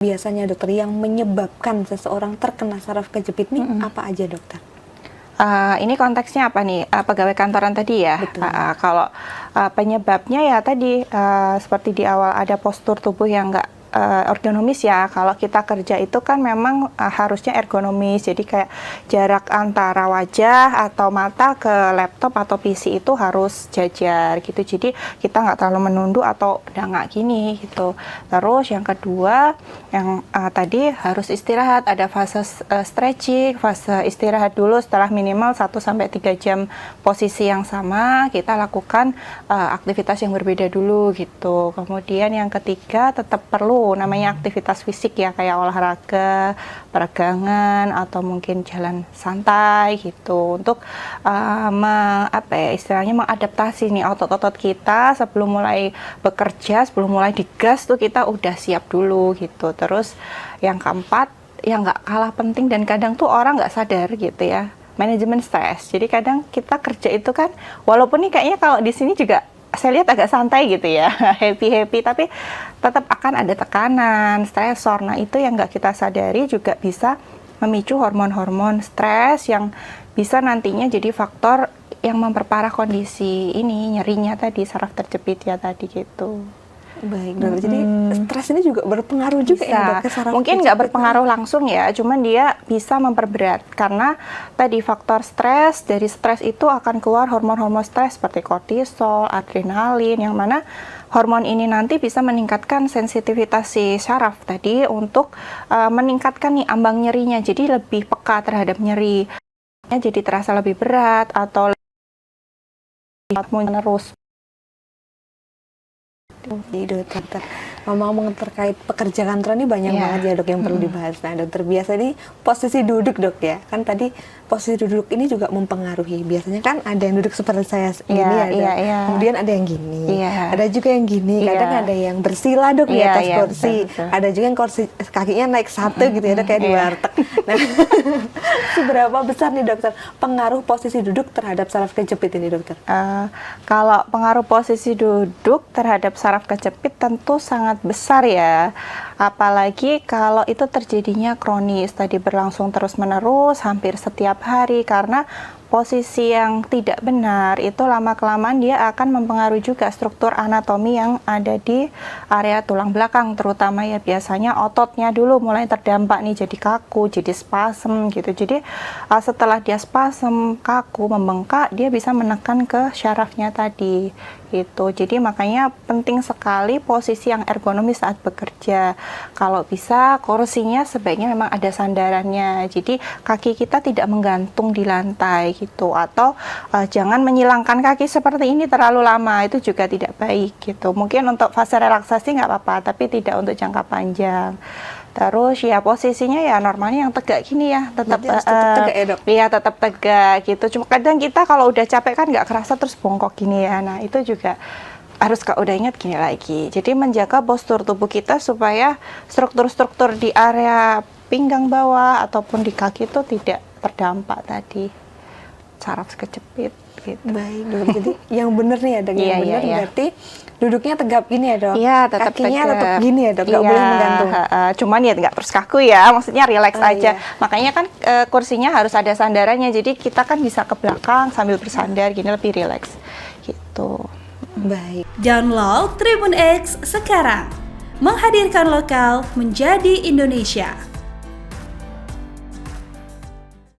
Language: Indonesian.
Biasanya dokter yang menyebabkan seseorang terkena saraf kejepit nih apa aja dokter? Ini konteksnya apa nih? Pegawai kantoran tadi ya? Betul. Kalau penyebabnya ya tadi seperti di awal ada postur tubuh yang nggak ergonomis ya. Kalau kita kerja itu kan memang harusnya ergonomis. Jadi kayak jarak antara wajah atau mata ke laptop atau PC itu harus jajar gitu. Jadi kita nggak terlalu menunduk atau dangak gini gitu. Terus yang kedua yang tadi harus istirahat. Ada fase stretching, fase istirahat dulu setelah minimal 1-3 jam posisi yang sama. Kita lakukan aktivitas yang berbeda dulu gitu. Kemudian yang ketiga tetap perlu namanya aktivitas fisik ya, kayak olahraga, peregangan atau mungkin jalan santai gitu untuk istilahnya mengadaptasi nih otot-otot kita sebelum mulai bekerja, sebelum mulai digas tuh kita udah siap dulu gitu. Terus yang keempat yang nggak kalah penting dan kadang tuh orang nggak sadar gitu ya, manajemen stres. Jadi kadang kita kerja itu kan walaupun nih kayaknya kalau di sini juga saya lihat agak santai gitu ya, happy-happy, tapi tetap akan ada tekanan, stresor. Nah itu yang nggak kita sadari juga bisa memicu hormon-hormon stres yang bisa nantinya jadi faktor yang memperparah kondisi ini, nyerinya tadi, saraf terjepit ya tadi gitu. Baik dok, jadi stres ini juga berpengaruh juga ya dok ke saraf mungkin nggak berpengaruh langsung ya, cuman dia bisa memperberat karena tadi faktor stres, dari stres itu akan keluar hormon-hormon stres seperti kortisol, adrenalin, yang mana hormon ini nanti bisa meningkatkan sensitivitas si saraf tadi untuk meningkatkan nih ambang nyerinya, jadi lebih peka terhadap nyeri, jadi terasa lebih berat atau menerus. Jadi dokter, ngomong terkait pekerja kantoran ini banyak banget ya dok yang perlu dibahas. Nah dokter, biasa nih posisi duduk dok ya, kan tadi posisi duduk ini juga mempengaruhi. Biasanya kan ada yang duduk seperti saya gini ya dok, kemudian ada yang gini, ada juga yang gini, kadang ada yang bersila dok di atas kursi, ada juga yang kursi kakinya naik satu gitu ya dok, kayak di warteg. Nah, seberapa besar nih dokter pengaruh posisi duduk terhadap saraf kejepit ini dokter? Kalau pengaruh posisi duduk terhadap saraf kejepit tentu sangat besar ya, apalagi kalau itu terjadinya kronis, tadi berlangsung terus-menerus hampir setiap hari, karena posisi yang tidak benar itu lama-kelamaan dia akan mempengaruhi juga struktur anatomi yang ada di area tulang belakang, terutama ya biasanya ototnya dulu mulai terdampak nih, jadi kaku, jadi spasem gitu. Jadi setelah dia spasem, kaku, membengkak, dia bisa menekan ke syarafnya tadi gitu. Jadi makanya penting sekali posisi yang ergonomis saat bekerja. Kalau bisa kursinya sebaiknya memang ada sandarannya, jadi kaki kita tidak menggantung di lantai gitu, atau jangan menyilangkan kaki seperti ini terlalu lama, itu juga tidak baik gitu. Mungkin untuk fase relaksasi nggak apa-apa, tapi tidak untuk jangka panjang. Terus ya posisinya ya normalnya yang tegak gini ya, tetap tegak ya dok? Iya tetap tegak gitu. Cuma kadang kita kalau udah capek kan nggak kerasa terus bongkok gini ya. Nah itu juga harus udah ingat gini lagi. Jadi menjaga postur tubuh kita supaya struktur-struktur di area pinggang bawah ataupun di kaki itu tidak terdampak tadi saraf kejepit gitu. Baik dok, jadi yang benar nih ya dok, yang benar berarti duduknya tegap gini ya dok? Iya, tetap kakinya tegap. tetap gini ya dok, nggak boleh menggantung. Cuman ya nggak terus kaku ya, maksudnya relax aja. Makanya kan kursinya harus ada sandarannya, jadi kita kan bisa ke belakang sambil bersandar gini, lebih relax gitu. Baik. Download Tribun X sekarang, menghadirkan lokal menjadi Indonesia.